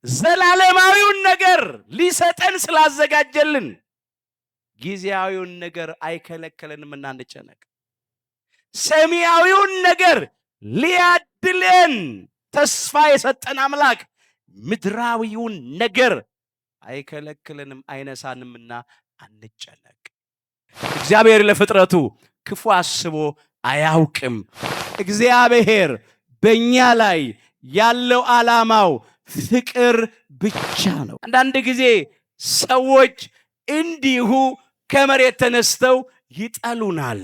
ዘላለማዊውን ነገር ሊሰጠን ስላዘጋጀልን ጊዜያዊውን ነገር አይከለከለንምና አንጨነቅ። ሰማያዊውን ነገር ሊያድለን ተስፋ የሰጠን አምላክ ምድራዊውን ነገር አይከለክለንም አይነሳንምና አንጨነቅ። እግዚአብሔር ለፍጥረቱ ክፉ አስቦ አያውቅም። እግዚአብሔር በእኛ ላይ ያለው ዓላማው ፍቅር ብቻ ነው። አንዳንድ ጊዜ ሰዎች እንዲሁ ከመሬት ተነስተው ይጠሉናል።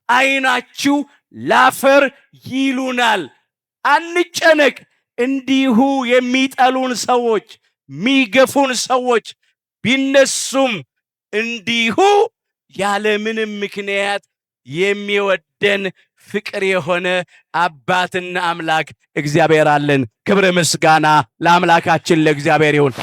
አይናችሁ ላፈር ይሉናል። አንጨነቅ። እንዲሁ የሚጠሉን ሰዎች፣ የሚገፉን ሰዎች ቢነሱም እንዲሁ ያለምንም ምክንያት የሚወደን ፍቅር የሆነ አባትና አምላክ እግዚአብሔር አለን። ክብር ምስጋና ለአምላካችን ለእግዚአብሔር ይሁን።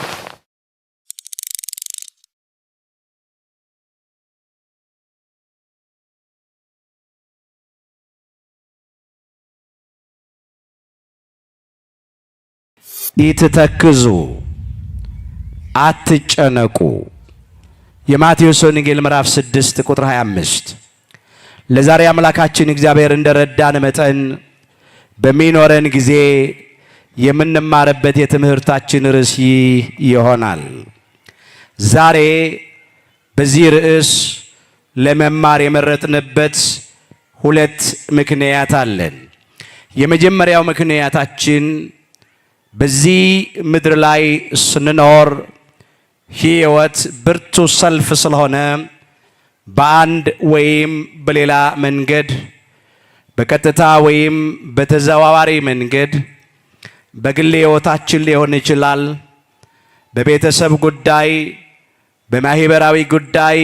ኢትተክዙ አትጨነቁ። የማቴዎስ ወንጌል ምዕራፍ 6 ቁጥር 25። ለዛሬ አምላካችን እግዚአብሔር እንደረዳን መጠን በሚኖረን ጊዜ የምንማርበት የትምህርታችን ርዕስ ይሆናል። ዛሬ በዚህ ርዕስ ለመማር የመረጥንበት ሁለት ምክንያት አለን። የመጀመሪያው ምክንያታችን በዚህ ምድር ላይ ስንኖር ሕይወት ብርቱ ሰልፍ ስለሆነ በአንድ ወይም በሌላ መንገድ በቀጥታ ወይም በተዘዋዋሪ መንገድ በግል ሕይወታችን ሊሆን ይችላል፣ በቤተሰብ ጉዳይ፣ በማህበራዊ ጉዳይ፣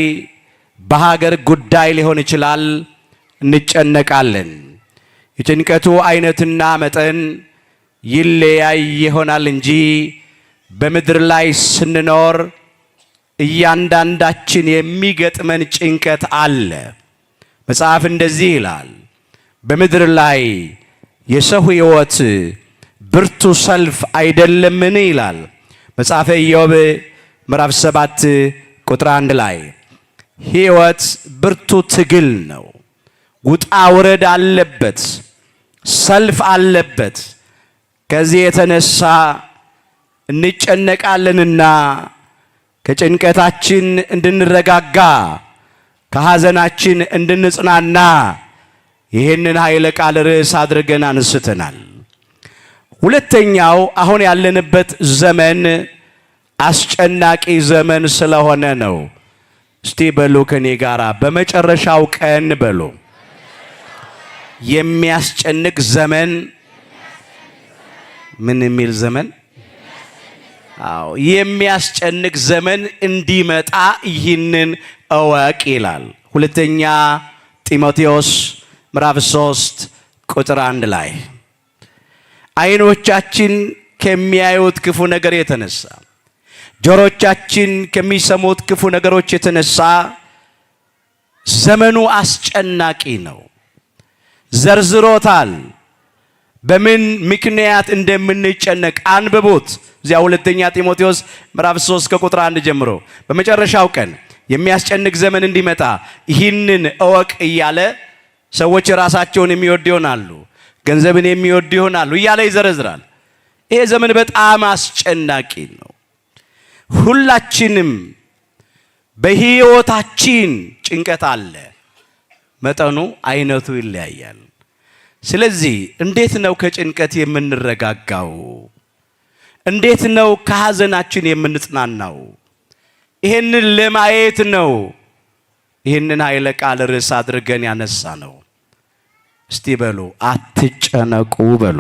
በሀገር ጉዳይ ሊሆን ይችላል። እንጨነቃለን። የጭንቀቱ አይነትና መጠን ይለያይ ይሆናል እንጂ በምድር ላይ ስንኖር እያንዳንዳችን የሚገጥመን ጭንቀት አለ። መጽሐፍ እንደዚህ ይላል፣ በምድር ላይ የሰው ሕይወት ብርቱ ሰልፍ አይደለምን ይላል መጽሐፈ ኢዮብ ምዕራፍ 7 ቁጥር 1 ላይ። ሕይወት ብርቱ ትግል ነው። ውጣ ውረድ አለበት፣ ሰልፍ አለበት። ከዚህ የተነሳ እንጨነቃለንና ከጭንቀታችን እንድንረጋጋ ከሐዘናችን እንድንጽናና ይህንን ኃይለ ቃል ርዕስ አድርገን አንስተናል። ሁለተኛው አሁን ያለንበት ዘመን አስጨናቂ ዘመን ስለሆነ ነው። እስቲ በሉ ከኔ ጋራ በመጨረሻው ቀን በሉ። የሚያስጨንቅ ዘመን። ምን የሚል ዘመን? አዎ የሚያስጨንቅ ዘመን እንዲመጣ ይህንን እወቅ ይላል ሁለተኛ ጢሞቴዎስ ምዕራፍ 3 ቁጥር 1 ላይ። አይኖቻችን ከሚያዩት ክፉ ነገር የተነሳ፣ ጆሮቻችን ከሚሰሙት ክፉ ነገሮች የተነሳ ዘመኑ አስጨናቂ ነው። ዘርዝሮታል። በምን ምክንያት እንደምንጨነቅ አንብቡት። እዚያ ሁለተኛ ጢሞቴዎስ ምዕራፍ 3 ከቁጥር 1 ጀምሮ በመጨረሻው ቀን የሚያስጨንቅ ዘመን እንዲመጣ ይህንን እወቅ እያለ ሰዎች ራሳቸውን የሚወዱ ይሆናሉ፣ ገንዘብን የሚወዱ ይሆናሉ እያለ ይዘረዝራል። ይሄ ዘመን በጣም አስጨናቂ ነው። ሁላችንም በሕይወታችን ጭንቀት አለ። መጠኑ አይነቱ ይለያያል። ስለዚህ እንዴት ነው ከጭንቀት የምንረጋጋው? እንዴት ነው ከሐዘናችን የምንጽናናው? ይሄንን ለማየት ነው ይሄንን ኃይለ ቃል ርዕስ አድርገን ያነሳ ነው። እስቲ በሉ አትጨነቁ በሉ።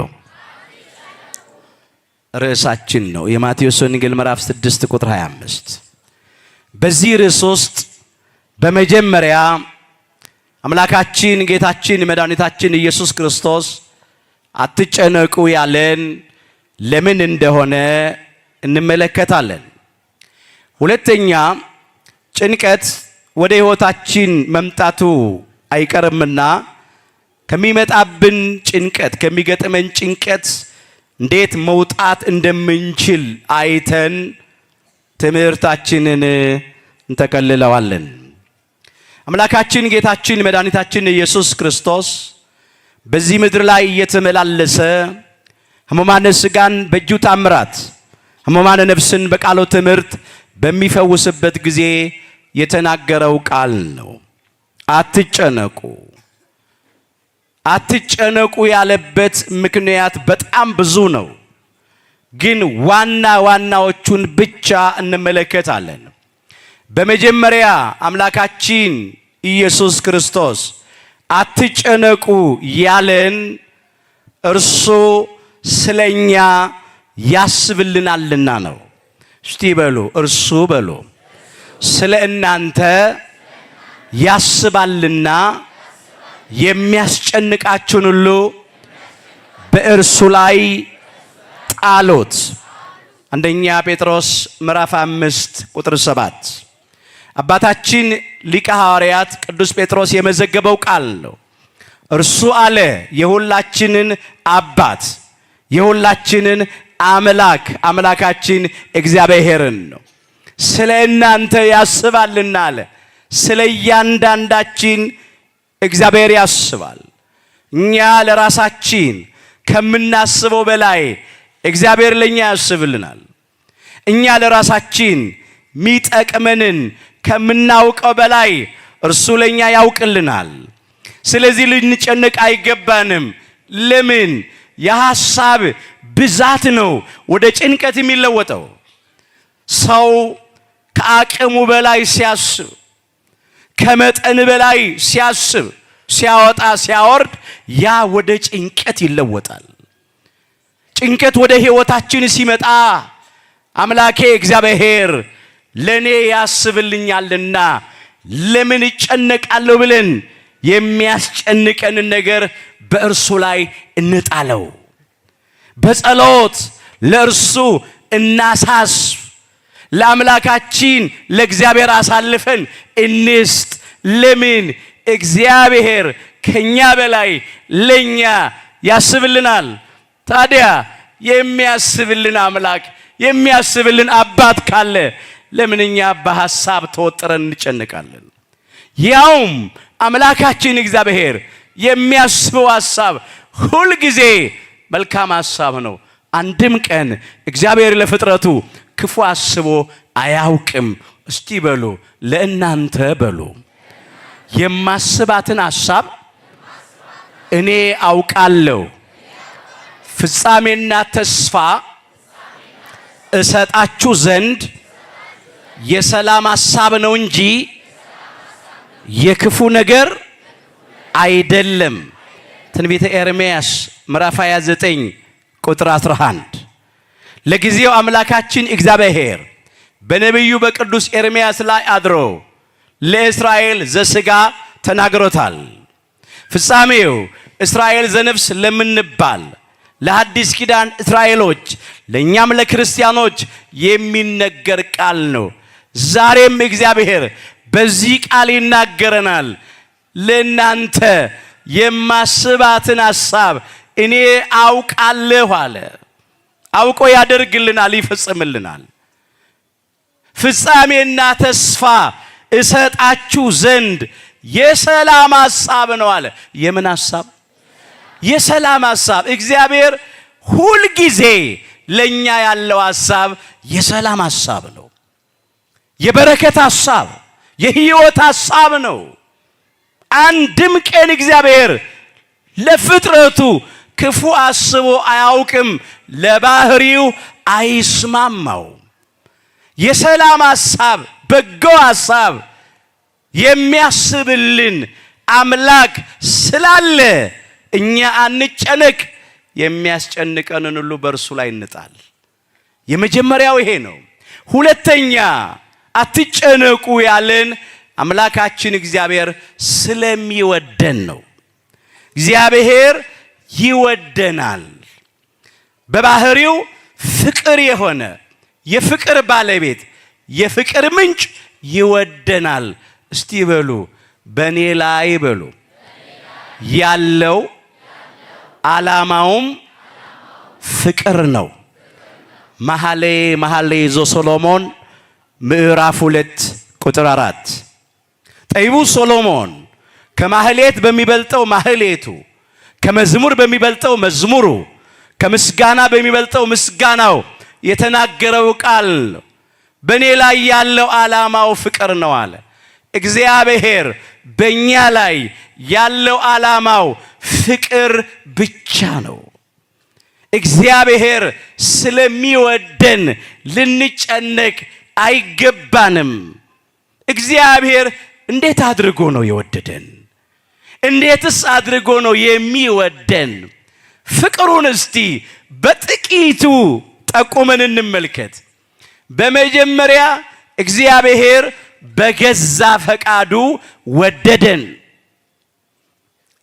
ርዕሳችን ነው የማቴዎስ ወንጌል ምዕራፍ 6 ቁጥር 25። በዚህ ርዕስ ውስጥ በመጀመሪያ አምላካችን ጌታችን መድኃኒታችን ኢየሱስ ክርስቶስ አትጨነቁ ያለን ለምን እንደሆነ እንመለከታለን። ሁለተኛ ጭንቀት ወደ ሕይወታችን መምጣቱ አይቀርምና ከሚመጣብን ጭንቀት ከሚገጥመን ጭንቀት እንዴት መውጣት እንደምንችል አይተን ትምህርታችንን እንተከልለዋለን። አምላካችን ጌታችን መድኃኒታችን ኢየሱስ ክርስቶስ በዚህ ምድር ላይ እየተመላለሰ ሕሙማነ ሥጋን በእጁ ታምራት፣ ሕሙማነ ነፍስን በቃሉ ትምህርት በሚፈውስበት ጊዜ የተናገረው ቃል ነው። አትጨነቁ። አትጨነቁ ያለበት ምክንያት በጣም ብዙ ነው፣ ግን ዋና ዋናዎቹን ብቻ እንመለከታለን። በመጀመሪያ አምላካችን ኢየሱስ ክርስቶስ አትጨነቁ ያለን እርሱ ስለኛ ያስብልናልና ነው። እስቲ በሉ እርሱ በሉ ስለ እናንተ ያስባልና የሚያስጨንቃችሁን ሁሉ በእርሱ ላይ ጣሉት። አንደኛ ጴጥሮስ ምዕራፍ 5 ቁጥር 7 አባታችን ሊቀ ሐዋርያት ቅዱስ ጴጥሮስ የመዘገበው ቃል ነው። እርሱ አለ የሁላችንን አባት የሁላችንን አምላካችን እግዚአብሔርን ነው ስለ እናንተ ያስባልና አለ። ስለ እያንዳንዳችን እግዚአብሔር ያስባል። እኛ ለራሳችን ከምናስበው በላይ እግዚአብሔር ለኛ ያስብልናል። እኛ ለራሳችን ሚጠቅመንን ከምናውቀው በላይ እርሱ ለኛ ያውቅልናል። ስለዚህ ልንጨነቅ አይገባንም። ለምን? የሐሳብ ብዛት ነው ወደ ጭንቀት የሚለወጠው። ሰው ከአቅሙ በላይ ሲያስብ፣ ከመጠን በላይ ሲያስብ፣ ሲያወጣ ሲያወርድ ያ ወደ ጭንቀት ይለወጣል። ጭንቀት ወደ ሕይወታችን ሲመጣ አምላኬ እግዚአብሔር ለኔ ያስብልኛልና ለምን እጨነቃለሁ ብለን የሚያስጨንቀንን ነገር በእርሱ ላይ እንጣለው። በጸሎት ለእርሱ እናሳስብ። ለአምላካችን ለእግዚአብሔር አሳልፈን እንስጥ። ለምን? እግዚአብሔር ከኛ በላይ ለኛ ያስብልናል። ታዲያ የሚያስብልን አምላክ የሚያስብልን አባት ካለ ለምን እኛ በሐሳብ ተወጥረን እንጨነቃለን? ያውም አምላካችን እግዚአብሔር የሚያስበው ሐሳብ ሁል ጊዜ መልካም ሐሳብ ነው። አንድም ቀን እግዚአብሔር ለፍጥረቱ ክፉ አስቦ አያውቅም። እስቲ በሉ ለእናንተ በሉ የማስባትን ሐሳብ እኔ አውቃለሁ፣ ፍጻሜና ተስፋ እሰጣችሁ ዘንድ የሰላም ሐሳብ ነው እንጂ የክፉ ነገር አይደለም። ትንቢተ ኤርምያስ ምዕራፍ 29 ቁጥር 11። ለጊዜው አምላካችን እግዚአብሔር በነቢዩ በቅዱስ ኤርምያስ ላይ አድሮ ለእስራኤል ዘሥጋ ተናግሮታል። ፍጻሜው እስራኤል ዘነፍስ ለምንባል ለሐዲስ ኪዳን እስራኤሎች ለእኛም ለክርስቲያኖች የሚነገር ቃል ነው። ዛሬም እግዚአብሔር በዚህ ቃል ይናገረናል። ለእናንተ የማስባትን ሐሳብ እኔ አውቃለሁ አለ። አውቆ ያደርግልናል፣ ይፈጽምልናል። ፍጻሜና ተስፋ እሰጣችሁ ዘንድ የሰላም ሐሳብ ነው አለ። የምን ሐሳብ? የሰላም ሐሳብ። እግዚአብሔር ሁል ጊዜ ለኛ ያለው ሐሳብ የሰላም ሐሳብ ነው። የበረከት ሐሳብ፣ የሕይወት ሐሳብ ነው። አንድም ቀን እግዚአብሔር ለፍጥረቱ ክፉ አስቦ አያውቅም። ለባህሪው አይስማማው። የሰላም ሐሳብ፣ በጎ ሐሳብ የሚያስብልን አምላክ ስላለ እኛ አንጨነቅ። የሚያስጨንቀንን ሁሉ በእርሱ ላይ እንጣል። የመጀመሪያው ይሄ ነው። ሁለተኛ አትጨነቁ ያለን አምላካችን እግዚአብሔር ስለሚወደን ነው። እግዚአብሔር ይወደናል። በባህሪው ፍቅር የሆነ የፍቅር ባለቤት የፍቅር ምንጭ ይወደናል። እስቲ በሉ በእኔ ላይ በሉ ያለው ዓላማውም ፍቅር ነው። መኃልየ ዘሰሎሞን ምዕራፍ 2 ቁጥር 4 ጠቢቡ ሰሎሞን ከማህሌት በሚበልጠው ማህሌቱ፣ ከመዝሙር በሚበልጠው መዝሙሩ፣ ከምስጋና በሚበልጠው ምስጋናው የተናገረው ቃል በእኔ ላይ ያለው ዓላማው ፍቅር ነው አለ። እግዚአብሔር በእኛ ላይ ያለው ዓላማው ፍቅር ብቻ ነው። እግዚአብሔር ስለሚወደን ልንጨነቅ አይገባንም። እግዚአብሔር እንዴት አድርጎ ነው የወደደን? እንዴትስ አድርጎ ነው የሚወደን? ፍቅሩን እስቲ በጥቂቱ ጠቁመን እንመልከት። በመጀመሪያ እግዚአብሔር በገዛ ፈቃዱ ወደደን።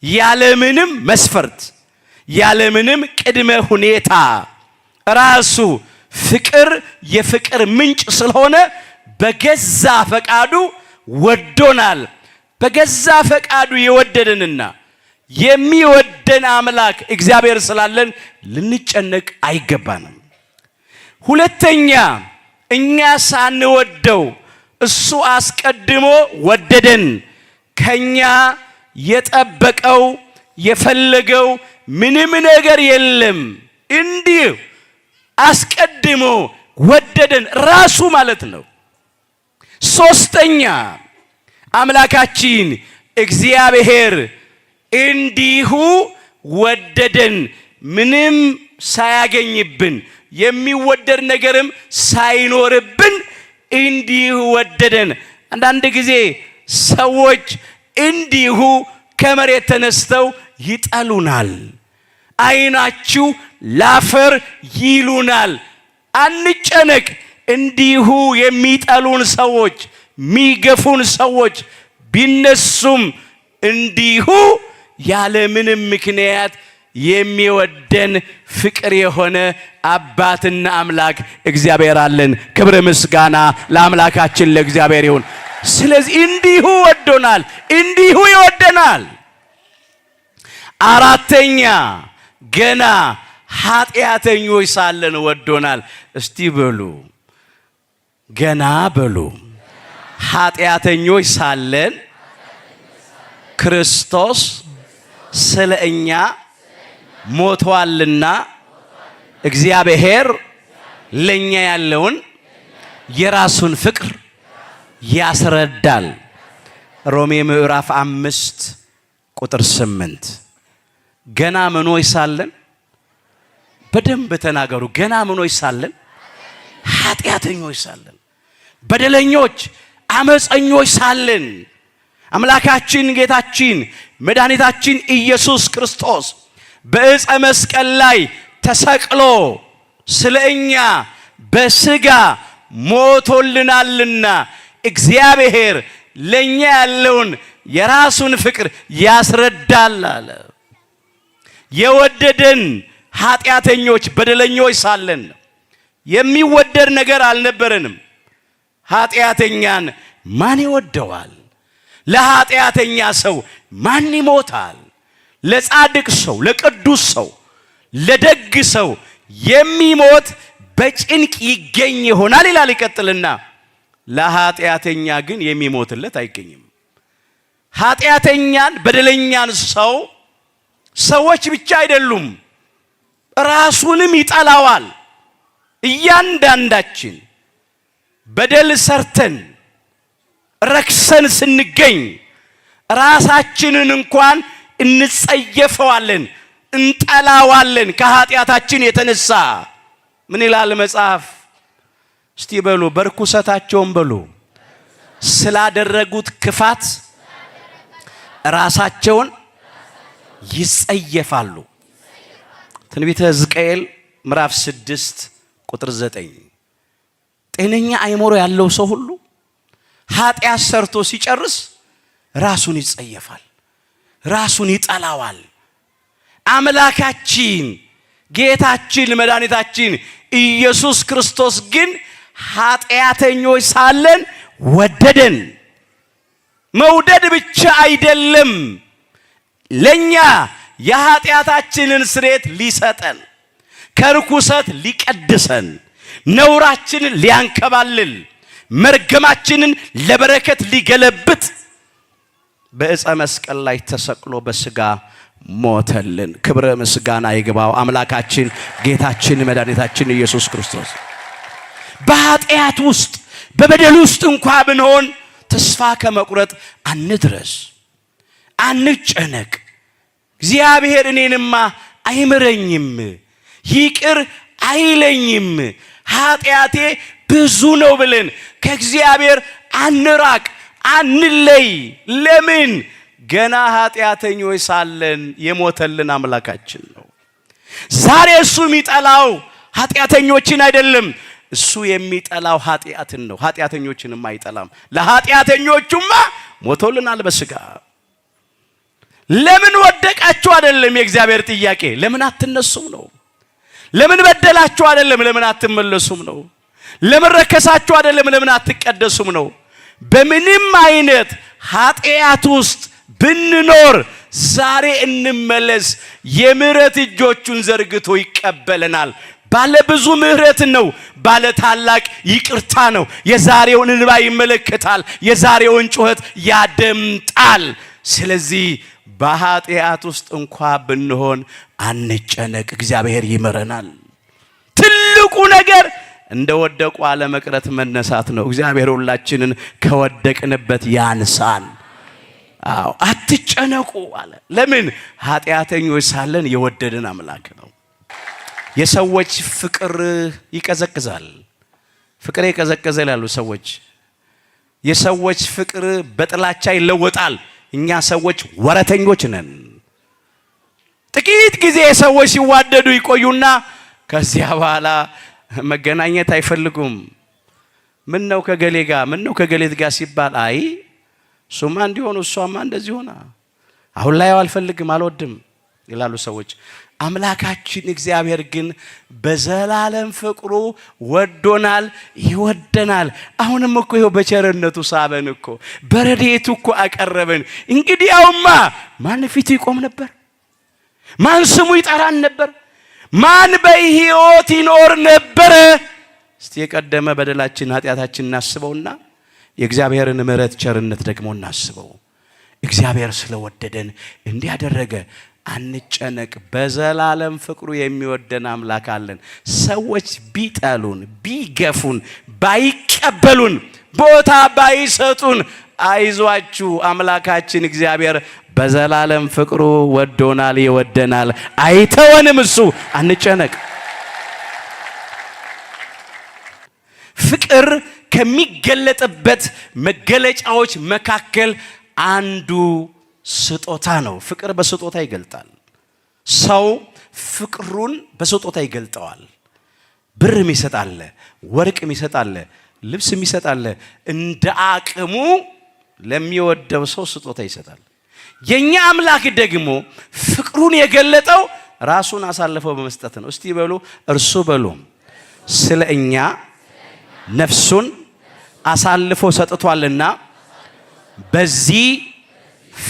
ያለምንም መስፈርት፣ ያለምንም ቅድመ ሁኔታ ራሱ ፍቅር የፍቅር ምንጭ ስለሆነ በገዛ ፈቃዱ ወዶናል። በገዛ ፈቃዱ የወደደንና የሚወደን አምላክ እግዚአብሔር ስላለን ልንጨነቅ አይገባንም። ሁለተኛ እኛ ሳንወደው እሱ አስቀድሞ ወደደን። ከኛ የጠበቀው የፈለገው ምንም ነገር የለም። እንዲህ አስቀድሞ ወደደን ራሱ ማለት ነው። ሶስተኛ አምላካችን እግዚአብሔር እንዲሁ ወደደን፣ ምንም ሳያገኝብን የሚወደድ ነገርም ሳይኖርብን እንዲሁ ወደደን። አንዳንድ ጊዜ ሰዎች እንዲሁ ከመሬት ተነስተው ይጠሉናል፣ ዓይናችሁ ላፈር ይሉናል። አንጨነቅ። እንዲሁ የሚጠሉን ሰዎች፣ የሚገፉን ሰዎች ቢነሱም እንዲሁ ያለምንም ምክንያት የሚወደን ፍቅር የሆነ አባትና አምላክ እግዚአብሔር አለን። ክብር ምስጋና ለአምላካችን ለእግዚአብሔር ይሁን። ስለዚህ እንዲሁ ወዶናል፣ እንዲሁ ይወደናል። አራተኛ ገና ኃጢአተኞች ሳለን ወዶናል። እስቲ በሉ ገና በሉ ኃጢአተኞች ሳለን ክርስቶስ ስለ እኛ ሞቷልና እግዚአብሔር ለኛ ያለውን የራሱን ፍቅር ያስረዳል። ሮሜ ምዕራፍ 5 ቁጥር 8 ገና ምኖች ሳለን፣ በደንብ ተናገሩ። ገና ምኖች ሳለን፣ ኃጢአተኞች ሳለን፣ በደለኞች አመፀኞች ሳለን አምላካችን ጌታችን መድኃኒታችን ኢየሱስ ክርስቶስ በዕፀ መስቀል ላይ ተሰቅሎ ስለ እኛ በሥጋ ሞቶልናልና እግዚአብሔር ለኛ ያለውን የራሱን ፍቅር ያስረዳል አለ። የወደደን ኃጢአተኞች በደለኞች ሳለን የሚወደድ ነገር አልነበረንም። ኃጢአተኛን ማን ይወደዋል? ለኃጢአተኛ ሰው ማን ይሞታል? ለጻድቅ ሰው፣ ለቅዱስ ሰው፣ ለደግ ሰው የሚሞት በጭንቅ ይገኝ ይሆናል ይላል። ይቀጥልና ለኃጢአተኛ ግን የሚሞትለት አይገኝም። ኃጢአተኛን በደለኛን ሰው ሰዎች ብቻ አይደሉም ራሱንም ይጠላዋል። እያንዳንዳችን በደል ሰርተን ረክሰን ስንገኝ ራሳችንን እንኳን እንጸየፈዋለን፣ እንጠላዋለን። ከኃጢአታችን የተነሳ ምን ይላል መጽሐፍ? እስቲ በሉ በርኩሰታቸውም በሉ ስላደረጉት ክፋት ራሳቸውን ይጸየፋሉ። ትንቢተ ሕዝቅኤል ምዕራፍ 6 ቁጥር 9 ጤነኛ አእምሮ ያለው ሰው ሁሉ ኃጢአት ሰርቶ ሲጨርስ ራሱን ይጸየፋል፣ ራሱን ይጠላዋል። አምላካችን ጌታችን መድኃኒታችን ኢየሱስ ክርስቶስ ግን ኃጢአተኞች ሳለን ወደደን። መውደድ ብቻ አይደለም፣ ለኛ የኃጢአታችንን ስርየት ሊሰጠን ከርኩሰት ሊቀድሰን፣ ነውራችንን ሊያንከባልል፣ መርገማችንን ለበረከት ሊገለብጥ በዕፀ መስቀል ላይ ተሰቅሎ በስጋ ሞተልን። ክብረ ምስጋና ይግባው አምላካችን ጌታችን መድኃኒታችን ኢየሱስ ክርስቶስ። በኃጢአት ውስጥ በበደል ውስጥ እንኳን ብንሆን ተስፋ ከመቁረጥ አንድረስ፣ አንጨነቅ። እግዚአብሔር እኔንማ አይምረኝም፣ ይቅር አይለኝም፣ ኃጢአቴ ብዙ ነው ብለን ከእግዚአብሔር አንራቅ፣ አንለይ። ለምን? ገና ኃጢአተኞች ሳለን የሞተልን አምላካችን ነው። ዛሬ እሱ የሚጠላው ኃጢአተኞችን አይደለም፣ እሱ የሚጠላው ኃጢአትን ነው። ኃጢአተኞችንም አይጠላም። ለኃጢአተኞቹማ ሞቶልናል በስጋ። ለምን ወደቃችሁ አይደለም የእግዚአብሔር ጥያቄ፣ ለምን አትነሱም ነው። ለምን በደላችሁ አይደለም፣ ለምን አትመለሱም ነው። ለምን ረከሳችሁ አይደለም፣ ለምን አትቀደሱም ነው። በምንም አይነት ኃጢአት ውስጥ ብንኖር ዛሬ እንመለስ። የምህረት እጆቹን ዘርግቶ ይቀበለናል። ባለ ብዙ ምህረት ነው፣ ባለ ታላቅ ይቅርታ ነው። የዛሬውን እንባ ይመለከታል፣ የዛሬውን ጩኸት ያደምጣል። ስለዚህ በኃጢአት ውስጥ እንኳ ብንሆን አንጨነቅ፣ እግዚአብሔር ይመረናል። ትልቁ ነገር እንደወደቁ አለመቅረት መነሳት ነው። እግዚአብሔር ሁላችንን ከወደቅንበት ያንሳን። አዎ አትጨነቁ አለ። ለምን? ኃጢአተኞች ሳለን የወደደን አምላክ ነው። የሰዎች ፍቅር ይቀዘቅዛል። ፍቅር ይቀዘቅዛል ያሉ ሰዎች፣ የሰዎች ፍቅር በጥላቻ ይለወጣል። እኛ ሰዎች ወረተኞች ነን። ጥቂት ጊዜ ሰዎች ሲዋደዱ ይቆዩና ከዚያ በኋላ መገናኘት አይፈልጉም። ምን ነው ከገሌ ጋር፣ ምን ነው ከገሌት ጋር ሲባል አይ ሱማ እንዲሆኑ እሷማ እንደዚህ ሆና አሁን ላይ አልፈልግም አልወድም ይላሉ ሰዎች። አምላካችን እግዚአብሔር ግን በዘላለም ፍቅሩ ወዶናል፣ ይወደናል። አሁንም እኮ ይኸው በቸርነቱ ሳበን እኮ፣ በረድኤቱ እኮ አቀረበን። እንግዲያውማ ማን ፊቱ ይቆም ነበር? ማን ስሙ ይጠራን ነበር? ማን በሕይወት ይኖር ነበር? እስቲ የቀደመ በደላችን ኃጢአታችን እናስበውና የእግዚአብሔርን ምሕረት ቸርነት ደግሞ እናስበው። እግዚአብሔር ስለወደደን እንዲያደረገ አንጨነቅ። በዘላለም ፍቅሩ የሚወደን አምላክ አለን። ሰዎች ቢጠሉን፣ ቢገፉን፣ ባይቀበሉን፣ ቦታ ባይሰጡን አይዟችሁ፣ አምላካችን እግዚአብሔር በዘላለም ፍቅሩ ወዶናል፣ ይወደናል፣ አይተወንም። እሱ አንጨነቅ። ፍቅር ከሚገለጥበት መገለጫዎች መካከል አንዱ ስጦታ ነው። ፍቅር በስጦታ ይገልጣል። ሰው ፍቅሩን በስጦታ ይገልጠዋል። ብርም ይሰጣል፣ ወርቅም ይሰጣል፣ ልብስም ይሰጣል። እንደ አቅሙ ለሚወደው ሰው ስጦታ ይሰጣል። የኛ አምላክ ደግሞ ፍቅሩን የገለጠው ራሱን አሳልፎ በመስጠት ነው። እስቲ በሉ እርሱ በሉ ስለ እኛ ነፍሱን አሳልፎ ሰጥቷልና በዚህ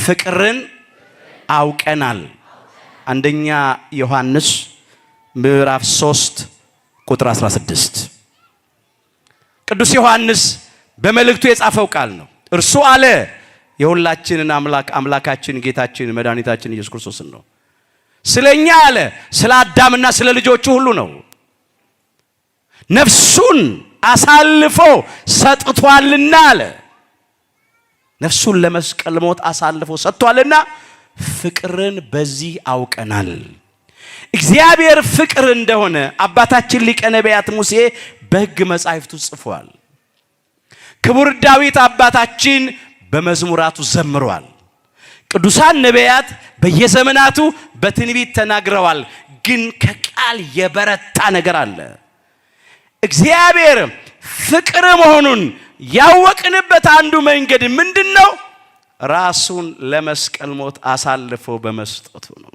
ፍቅርን አውቀናል። አንደኛ ዮሐንስ ምዕራፍ 3 ቁጥር 16 ቅዱስ ዮሐንስ በመልእክቱ የጻፈው ቃል ነው። እርሱ አለ የሁላችንን አምላክ አምላካችን ጌታችን መድኃኒታችን ኢየሱስ ክርስቶስን ነው። ስለኛ አለ ስለ አዳምና ስለ ልጆቹ ሁሉ ነው። ነፍሱን አሳልፎ ሰጥቷልና አለ። ነፍሱን ለመስቀል ሞት አሳልፎ ሰጥቷልና ፍቅርን በዚህ አውቀናል። እግዚአብሔር ፍቅር እንደሆነ አባታችን ሊቀ ነቢያት ሙሴ በሕግ መጻሕፍቱ ጽፏል። ክቡር ዳዊት አባታችን በመዝሙራቱ ዘምሯል። ቅዱሳን ነቢያት በየዘመናቱ በትንቢት ተናግረዋል። ግን ከቃል የበረታ ነገር አለ። እግዚአብሔር ፍቅር መሆኑን ያወቅንበት አንዱ መንገድ ምንድነው? ራሱን ለመስቀል ሞት አሳልፎ በመስጠቱ ነው።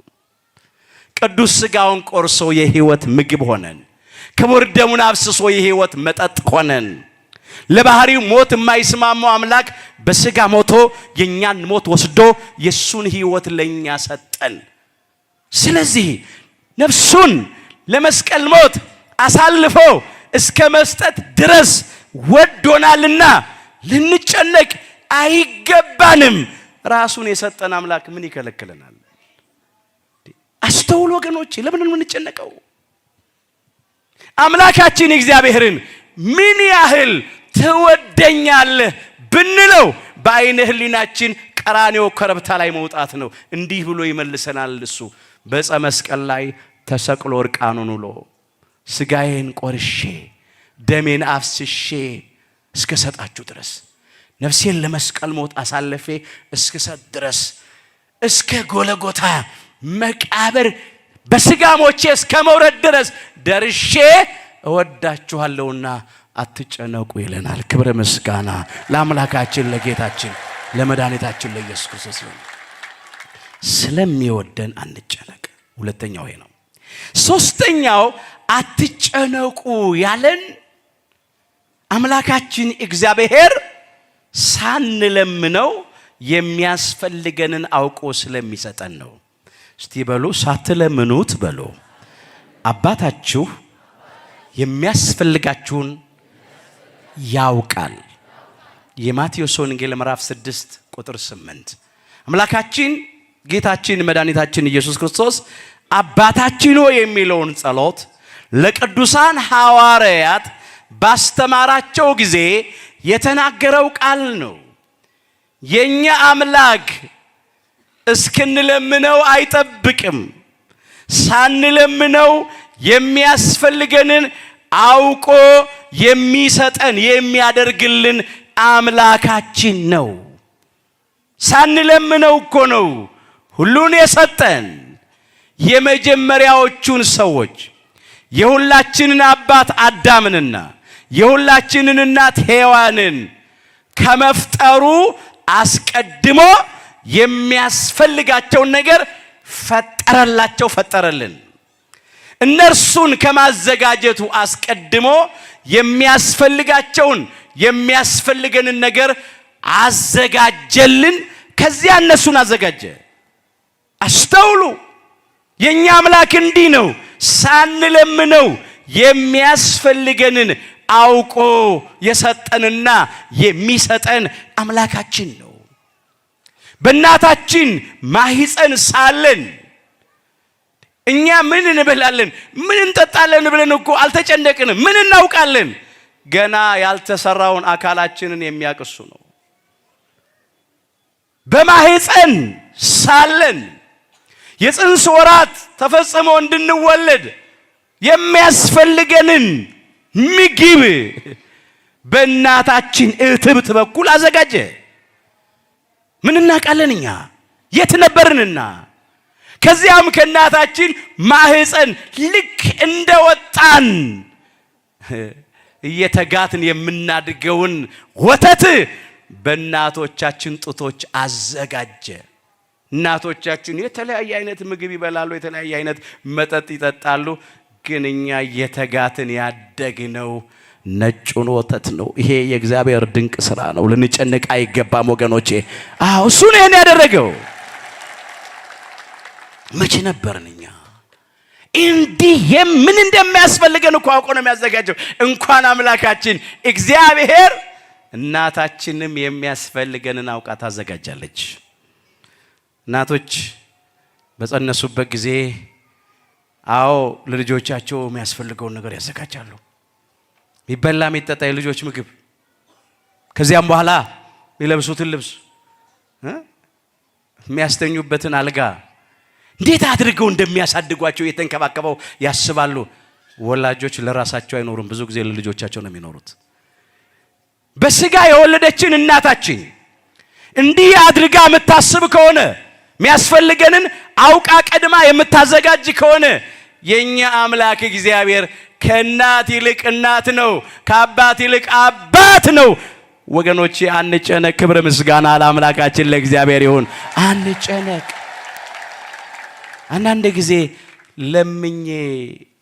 ቅዱስ ሥጋውን ቆርሶ የሕይወት ምግብ ሆነን፣ ክቡር ደሙን አፍስሶ የሕይወት መጠጥ ሆነን። ለባህሪው ሞት የማይስማማው አምላክ በሥጋ ሞቶ የኛን ሞት ወስዶ የሱን ሕይወት ለኛ ሰጠን። ስለዚህ ነፍሱን ለመስቀል ሞት አሳልፎ እስከ መስጠት ድረስ ወዶናልና ልንጨነቅ አይገባንም። ራሱን የሰጠን አምላክ ምን ይከለክለናል? አስተውሉ ወገኖቼ፣ ለምን ነው የምንጨነቀው? አምላካችን እግዚአብሔርን ምን ያህል ትወደኛለህ ብንለው በአይነ ህሊናችን ቀራንዮ ኮረብታ ላይ መውጣት ነው። እንዲህ ብሎ ይመልሰናል። እሱ በዕፀ መስቀል ላይ ተሰቅሎ እርቃኑን ውሎ ስጋዬን ቆርሼ ደሜን አፍስሼ እስከ ሰጣችሁ ድረስ ነፍሴን ለመስቀል ሞት አሳልፌ እስከ ሰጥ ድረስ እስከ ጎለጎታ መቃብር በስጋ ሞቼ እስከ መውረድ ድረስ ደርሼ እወዳችኋለሁና አትጨነቁ ይለናል። ክብረ ምስጋና ለአምላካችን ለጌታችን ለመድኃኒታችን ለኢየሱስ ክርስቶስ ይሁን። ስለሚወደን አንጨነቅ። ሁለተኛው ይሄ ነው። ሶስተኛው አትጨነቁ ያለን አምላካችን እግዚአብሔር ሳንለምነው የሚያስፈልገንን አውቆ ስለሚሰጠን ነው። እስቲ በሉ ሳትለምኑት በሉ አባታችሁ የሚያስፈልጋችሁን ያውቃል። የማቴዎስ ወንጌል ምዕራፍ 6 ቁጥር 8 አምላካችን ጌታችን መድኃኒታችን ኢየሱስ ክርስቶስ አባታችን ሆይ የሚለውን ጸሎት ለቅዱሳን ሐዋርያት ባስተማራቸው ጊዜ የተናገረው ቃል ነው። የኛ አምላክ እስክንለምነው አይጠብቅም። ሳንለምነው የሚያስፈልገንን አውቆ የሚሰጠን የሚያደርግልን አምላካችን ነው። ሳንለምነው እኮ ነው ሁሉን የሰጠን። የመጀመሪያዎቹን ሰዎች የሁላችንን አባት አዳምንና የሁላችንን እናት ሔዋንን ከመፍጠሩ አስቀድሞ የሚያስፈልጋቸውን ነገር ፈጠረላቸው፣ ፈጠረልን። እነርሱን ከማዘጋጀቱ አስቀድሞ የሚያስፈልገንን ነገር አዘጋጀልን። ከዚያ እነሱን አዘጋጀ። አስተውሉ፣ የኛ አምላክ እንዲህ ነው። ሳንለምነው የሚያስፈልገንን አውቆ የሰጠንና የሚሰጠን አምላካችን ነው። በእናታችን ማህፀን ሳለን እኛ ምን እንበላለን ምን እንጠጣለን ብለን እኮ አልተጨነቅንም። ምን እናውቃለን? ገና ያልተሰራውን አካላችንን የሚያቅሱ ነው። በማህፀን ሳለን የጽንስ ወራት ተፈጽሞ እንድንወለድ የሚያስፈልገንን ምግብ በእናታችን እትብት በኩል አዘጋጀ። ምን እናውቃለን እኛ? የት ነበርንና? ከዚያም ከእናታችን ማህፀን ልክ እንደወጣን እየተጋትን የምናድገውን ወተት በእናቶቻችን ጡቶች አዘጋጀ። እናቶቻችን የተለያየ አይነት ምግብ ይበላሉ፣ የተለያየ አይነት መጠጥ ይጠጣሉ። ግን እኛ እየተጋትን ያደግነው ነጩን ወተት ነው። ይሄ የእግዚአብሔር ድንቅ ስራ ነው። ልንጨነቅ አይገባም ወገኖቼ። አዎ እሱ ነው ይሄን ያደረገው። መቼ ነበርን እኛ እንዲህ ምን እንደሚያስፈልገን እኮ አውቆ ነው የሚያዘጋጀው። እንኳን አምላካችን እግዚአብሔር እናታችንም የሚያስፈልገንን አውቃ ታዘጋጃለች። እናቶች በጸነሱበት ጊዜ አዎ ለልጆቻቸው የሚያስፈልገውን ነገር ያዘጋጃሉ። የሚበላ የሚጠጣ የልጆች ምግብ፣ ከዚያም በኋላ የሚለብሱትን ልብስ፣ የሚያስተኙበትን አልጋ እንዴት አድርገው እንደሚያሳድጓቸው የተንከባከበው ያስባሉ። ወላጆች ለራሳቸው አይኖሩም፣ ብዙ ጊዜ ለልጆቻቸው ነው የሚኖሩት። በስጋ የወለደችን እናታችን እንዲህ አድርጋ የምታስብ ከሆነ የሚያስፈልገንን አውቃ ቀድማ የምታዘጋጅ ከሆነ የኛ አምላክ እግዚአብሔር ከእናት ይልቅ እናት ነው፣ ከአባት ይልቅ አባት ነው። ወገኖቼ አንጨነቅ። ክብር ምስጋና ለአምላካችን ለእግዚአብሔር ይሁን። አንጨነቅ። አንዳንድ ጊዜ ለምኜ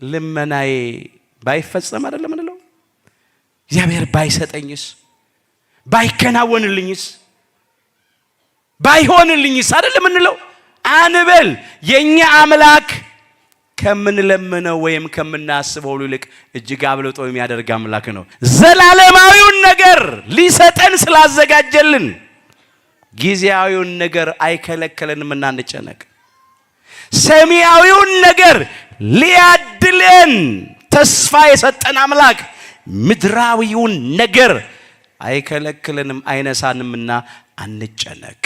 ልመናዬ ባይፈጸም አይደለም እንለው፣ እግዚአብሔር ባይሰጠኝስ፣ ባይከናወንልኝስ፣ ባይሆንልኝስ አይደለም እንለው አንበል። የኛ አምላክ ከምንለምነው ወይም ከምናስበው ይልቅ እጅግ አብልጦ የሚያደርግ አምላክ ነው። ዘላለማዊውን ነገር ሊሰጠን ስላዘጋጀልን ጊዜያዊውን ነገር አይከለከለንም እና አንጨነቅ። ሰማያዊውን ነገር ሊያድለን ተስፋ የሰጠን አምላክ ምድራዊውን ነገር አይከለክለንም አይነሳንምና አንጨነቅ።